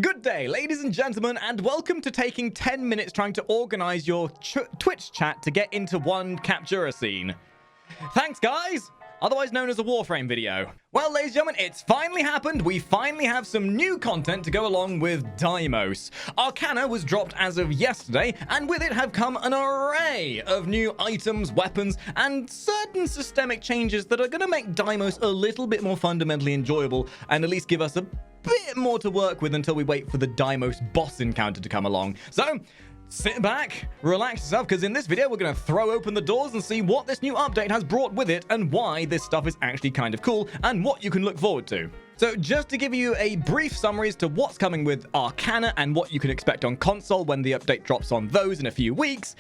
Good day, ladies and gentlemen, and welcome to taking 10 minutes trying to organize your Twitch chat to get into one Captura scene. Thanks, guys! Otherwise known as a Warframe video. Well, ladies and gentlemen, it's finally happened. We finally have some new content to go along with Deimos. Arcana was dropped as of yesterday, and with it have come an array of new items, weapons, and certain systemic changes that are going to make Deimos a little bit more fundamentally enjoyable, and at least give us a bit more to work with until we wait for the Deimos boss encounter to come along. So, sit back, relax yourself, because in this video we're going to throw open the doors and see what this new update has brought with it and why this stuff is actually kind of cool and what you can look forward to. So just to give you a brief summary as to what's coming with Arcana and what you can expect on console when the update drops on those in a few weeks,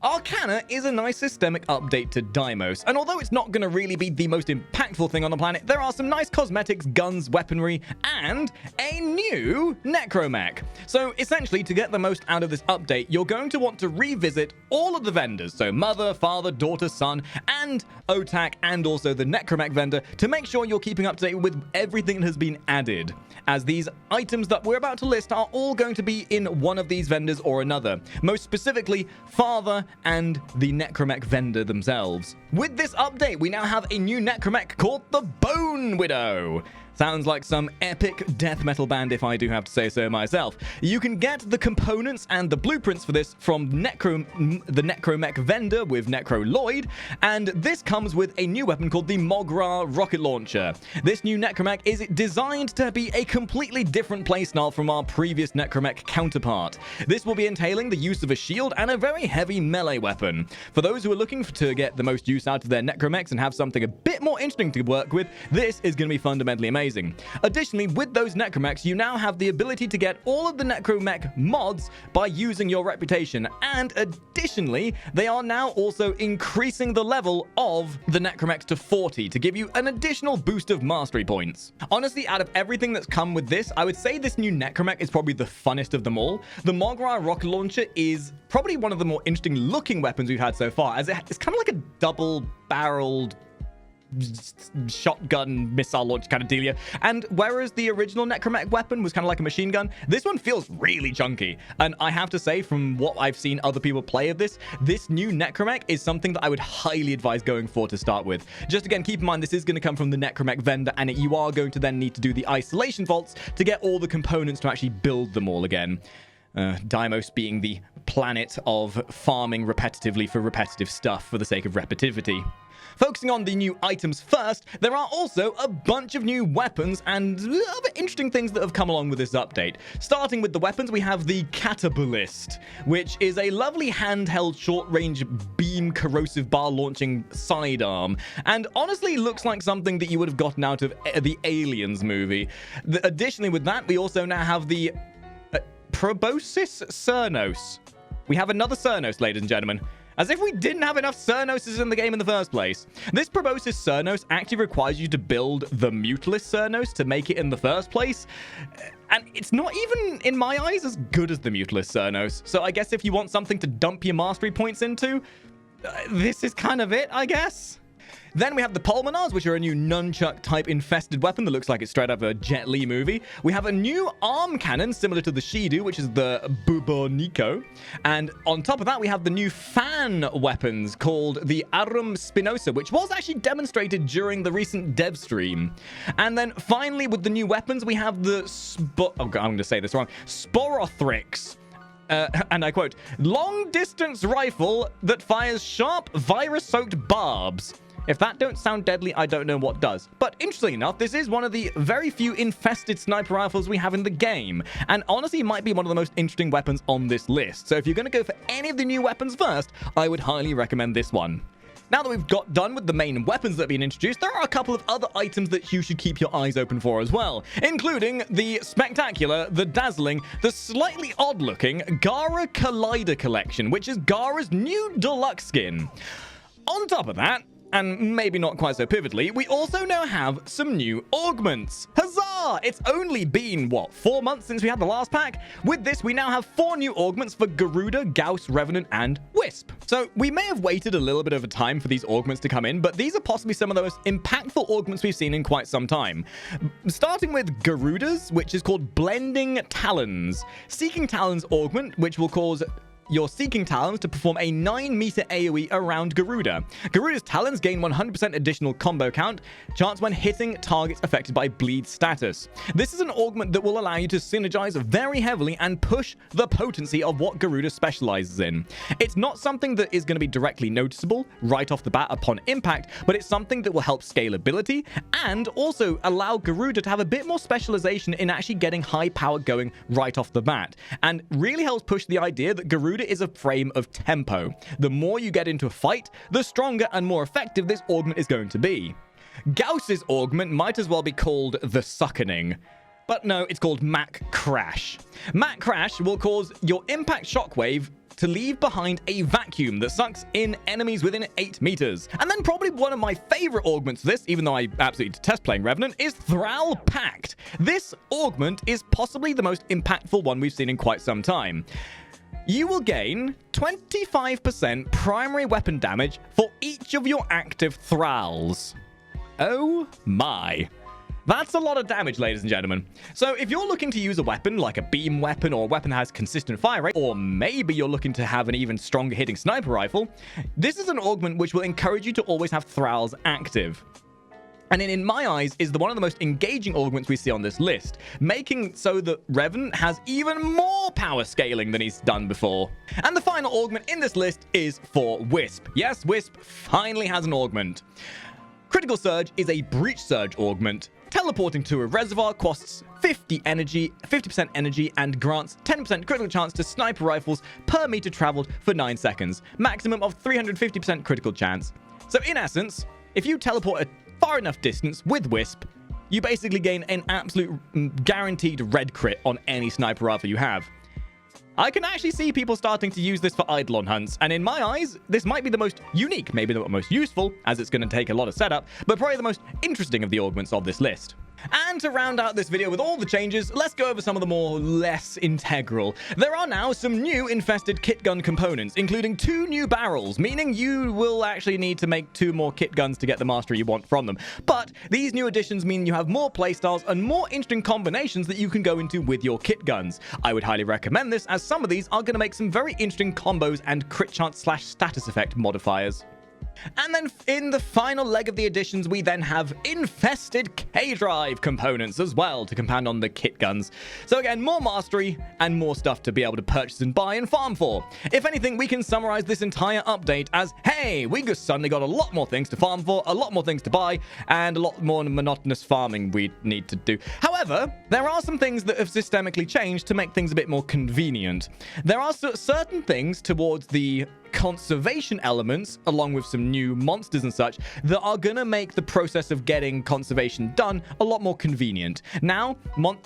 Arcana is a nice systemic update to Deimos, and although it's not going to really be the most impactful thing on the planet, there are some nice cosmetics, guns, weaponry, and a new Necromech. So essentially, to get the most out of this update, you're going to want to revisit all of the vendors, so Mother, Father, Daughter, Son, and Otak, and also the Necromech vendor, to make sure you're keeping up to date with everything has been added, as these items that we're about to list are all going to be in one of these vendors or another, most specifically Father and the Necromech vendor themselves. With this update, we now have a new Necromech called the Bone Widow. Sounds like some epic death metal band, if I do have to say so myself. You can get the components and the blueprints for this from the Necromech vendor with Necroloid, and this comes with a new weapon called the Mogra rocket launcher. This new Necromech is designed to be a completely different playstyle from our previous Necromech counterpart. This will be entailing the use of a shield and a very heavy melee weapon. For those who are looking to get the most use out of their Necromechs and have something a bit more interesting to work with, this is going to be fundamentally amazing. Additionally, with those Necromechs, you now have the ability to get all of the Necromech mods by using your reputation, and additionally, they are now also increasing the level of the Necromechs to 40 to give you an additional boost of mastery points. Honestly, out of everything that's come with this, I would say this new Necromech is probably the funnest of them all. The Mogra rocket launcher is probably one of the more interesting looking weapons we've had so far, as it's kind of like a double-barreled shotgun missile launch kind of dealia, and whereas the original Necromech weapon was kind of like a machine gun, this one feels really chunky. And I have to say, from what I've seen other people play of this new Necromech is something that I would highly advise going for to start with. Just again, keep in mind this is going to come from the Necromech vendor, and you are going to then need to do the isolation vaults to get all the components to actually build them all again. Deimos being the planet of farming repetitively for repetitive stuff for the sake of repetitivity. Focusing on the new items first, there are also a bunch of new weapons and other interesting things that have come along with this update. Starting with the weapons, we have the Catapultist, which is a lovely handheld short-range beam corrosive bar launching sidearm, and honestly looks like something that you would have gotten out of the Aliens movie. Additionally with that, we also now have the Proboscis Cernos. We have another Cernos, ladies and gentlemen. As if we didn't have enough Cernoses in the game in the first place. This Proboscis Cernos actually requires you to build the Mutilus Cernos to make it in the first place. And it's not even, in my eyes, as good as the Mutilus Cernos. So I guess if you want something to dump your mastery points into, this is kind of it, I guess. Then we have the Pulmonars, which are a new nunchuck-type infested weapon that looks like it's straight out of a Jet Li movie. We have a new arm cannon, similar to the Shidu, which is the Bubonico. And on top of that, we have the new fan weapons called the Arum Spinosa, which was actually demonstrated during the recent dev stream. And then finally, with the new weapons, we have the I'm going to say this wrong. Sporothrix. And I quote, long-distance rifle that fires sharp, virus-soaked barbs. If that don't sound deadly, I don't know what does. But interestingly enough, this is one of the very few infested sniper rifles we have in the game, and honestly might be one of the most interesting weapons on this list. So if you're going to go for any of the new weapons first, I would highly recommend this one. Now that we've got done with the main weapons that have been introduced, there are a couple of other items that you should keep your eyes open for as well, including the spectacular, the dazzling, the slightly odd-looking Gara Collider collection, which is Gara's new deluxe skin. On top of that, and maybe not quite so pivotally, we also now have some new augments. Huzzah! It's only been, what, 4 months since we had the last pack? With this, we now have 4 new augments for Garuda, Gauss, Revenant, and Wisp. So we may have waited a little bit of a time for these augments to come in, but these are possibly some of the most impactful augments we've seen in quite some time. Starting with Garuda's, which is called Blending Talons. Seeking Talons augment, which will cause your Seeking Talons to perform a 9-meter AoE around Garuda. Garuda's Talons gain 100% additional combo count, chance when hitting targets affected by bleed status. This is an augment that will allow you to synergize very heavily and push the potency of what Garuda specializes in. It's not something that is going to be directly noticeable right off the bat upon impact, but it's something that will help scalability and also allow Garuda to have a bit more specialization in actually getting high power going right off the bat, and really helps push the idea that Garuda is a frame of tempo. The more you get into a fight, the stronger and more effective this augment is going to be. Gauss's augment might as well be called the Suckening. But no, it's called Mac Crash. Mac Crash will cause your impact shockwave to leave behind a vacuum that sucks in enemies within 8 meters. And then probably one of my favorite augments for this, even though I absolutely detest playing Revenant, is Thrall Pact. This augment is possibly the most impactful one we've seen in quite some time. You will gain 25% primary weapon damage for each of your active thralls. Oh my. That's a lot of damage, ladies and gentlemen. So if you're looking to use a weapon like a beam weapon or a weapon that has consistent fire rate, or maybe you're looking to have an even stronger hitting sniper rifle, this is an augment which will encourage you to always have thralls active. And in my eyes, is one of the most engaging augments we see on this list, making so that Revenant has even more power scaling than he's done before. And the final augment in this list is for Wisp. Yes, Wisp finally has an augment. Critical Surge is a Breach Surge augment. Teleporting to a reservoir costs 50% energy and grants 10% critical chance to sniper rifles per meter traveled for 9 seconds. Maximum of 350% critical chance. So in essence, if you teleport a far enough distance with Wisp, you basically gain an absolute guaranteed red crit on any sniper rifle you have. I can actually see people starting to use this for Eidolon hunts, and in my eyes, this might be the most unique, maybe the most useful, as it's going to take a lot of setup, but probably the most interesting of the augments of this list. And to round out this video with all the changes, let's go over some of the more less integral. There are now some new infested kit gun components, including 2 new barrels, meaning you will actually need to make 2 more kit guns to get the mastery you want from them. But these new additions mean you have more playstyles and more interesting combinations that you can go into with your kit guns. I would highly recommend this, as some of these are going to make some very interesting combos and crit chance / status effect modifiers. And then in the final leg of the additions, we then have infested K-Drive components as well to compound on the kit guns. So again, more mastery and more stuff to be able to purchase and buy and farm for. If anything, we can summarize this entire update as, hey, we just suddenly got a lot more things to farm for, a lot more things to buy, and a lot more monotonous farming we need to do. However, there are some things that have systemically changed to make things a bit more convenient. There are certain things towards the conservation elements, along with some new monsters and such, that are gonna make the process of getting conservation done a lot more convenient. Now,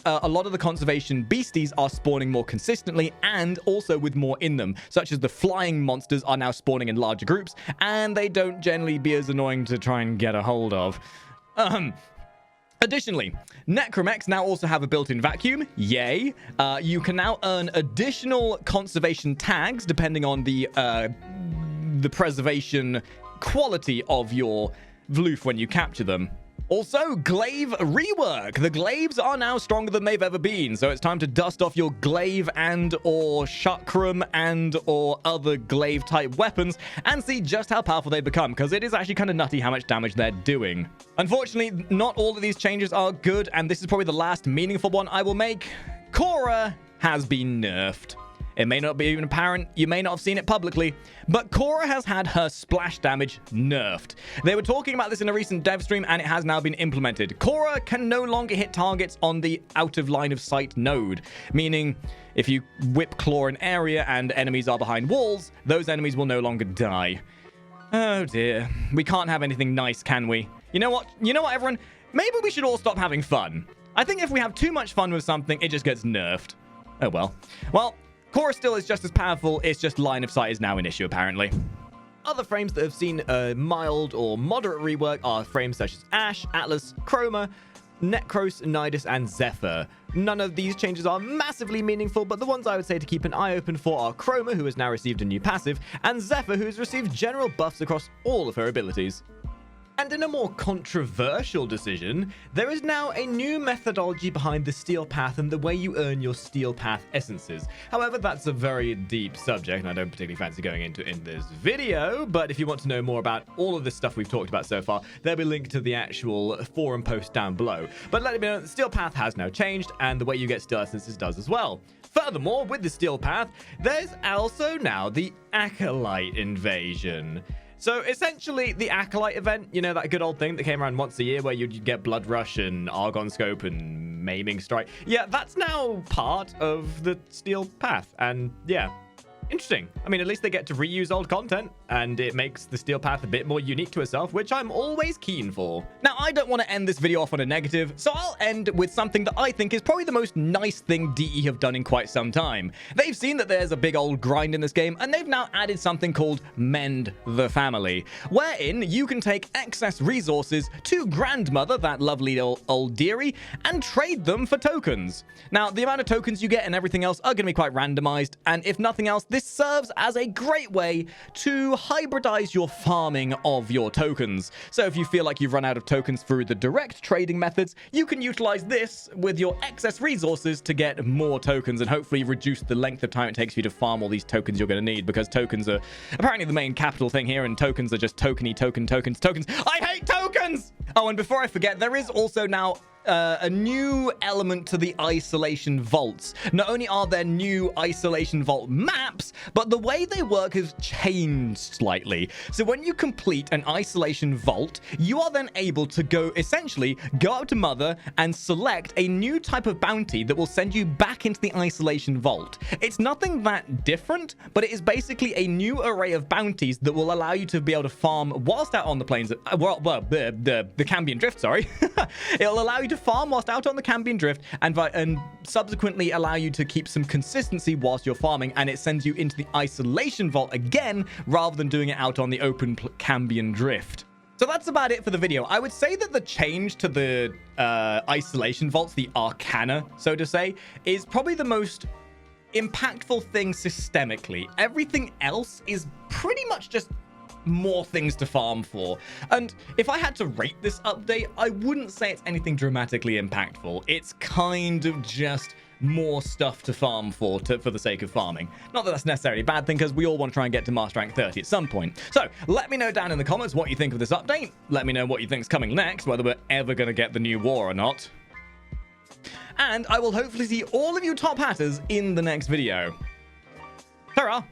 a lot of the conservation beasties are spawning more consistently and also with more in them, such as the flying monsters are now spawning in larger groups, and they don't generally be as annoying to try and get a hold of. Additionally, Necromechs now also have a built-in vacuum. Yay. You can now earn additional conservation tags depending on the preservation quality of your Vloof when you capture them. Also, glaive rework. The glaives are now stronger than they've ever been, so it's time to dust off your glaive and or chakram and or other glaive type weapons and see just how powerful they become, because it is actually kind of nutty how much damage they're doing. Unfortunately, not all of these changes are good, and this is probably the last meaningful one I will make. Korra has been nerfed. It may not be even apparent, you may not have seen it publicly, but Korra has had her splash damage nerfed. They were talking about this in a recent dev stream, and it has now been implemented. Korra can no longer hit targets on the out of line of sight node, meaning if you whip claw an area and enemies are behind walls, those enemies will no longer die. Oh dear, we can't have anything nice, can we? You know what, everyone? Maybe we should all stop having fun. I think if we have too much fun with something, it just gets nerfed. Oh well. Well, Korra still is just as powerful, it's just line of sight is now an issue, apparently. Other frames that have seen a mild or moderate rework are frames such as Ash, Atlas, Chroma, Necros, Nidus, and Zephyr. None of these changes are massively meaningful, but the ones I would say to keep an eye open for are Chroma, who has now received a new passive, and Zephyr, who has received general buffs across all of her abilities. And in a more controversial decision, there is now a new methodology behind the Steel Path and the way you earn your Steel Path essences. However, that's a very deep subject, and I don't particularly fancy going into it in this video, but if you want to know more about all of this stuff we've talked about so far, there'll be a link to the actual forum post down below. But let me know that the Steel Path has now changed, and the way you get Steel Essences does as well. Furthermore, with the Steel Path, there's also now the Acolyte Invasion. So essentially, the Acolyte event, you know, that good old thing that came around once a year where you'd get Blood Rush and Argon Scope and Maiming Strike. Yeah, that's now part of the Steel Path. And yeah, interesting. I mean, at least they get to reuse old content, and it makes the Steel Path a bit more unique to itself, which I'm always keen for. Now, I don't want to end this video off on a negative, so I'll end with something that I think is probably the most nice thing DE have done in quite some time. They've seen that there's a big old grind in this game, and they've now added something called Mend the Family, wherein you can take excess resources to Grandmother, that lovely old dearie, and trade them for tokens. Now, the amount of tokens you get and everything else are going to be quite randomized, and if nothing else, this serves as a great way to hybridize your farming of your tokens. So if you feel like you've run out of tokens through the direct trading methods, you can utilize this with your excess resources to get more tokens and hopefully reduce the length of time it takes for you to farm all these tokens you're going to need, because tokens are apparently the main capital thing here, and tokens are just tokens. I hate tokens! Oh, and before I forget, there is also now a new element to the Isolation Vaults. Not only are there new Isolation Vault maps, but the way they work has changed slightly. So when you complete an Isolation Vault, you are then able to go up to Mother and select a new type of bounty that will send you back into the Isolation Vault. It's nothing that different, but it is basically a new array of bounties that will allow you to be able to farm whilst out on the plains, the Cambion Drift, sorry. It'll allow you to farm whilst out on the Cambion Drift and subsequently allow you to keep some consistency whilst you're farming, and it sends you into the Isolation Vault again rather than doing it out on the open Cambion Drift. So that's about it for the video. I would say that the change to the Isolation Vaults, the Arcana, so to say, is probably the most impactful thing systemically. Everything else is pretty much just more things to farm for. And if I had to rate this update, I wouldn't say it's anything dramatically impactful. It's kind of just more stuff to farm for the sake of farming. Not that that's necessarily a bad thing, because we all want to try and get to Master Rank 30 at some point. So let me know down in the comments what you think of this update. Let me know what you think is coming next, whether we're ever going to get the new war or not. And I will hopefully see all of you top hatters in the next video. Ta-ra!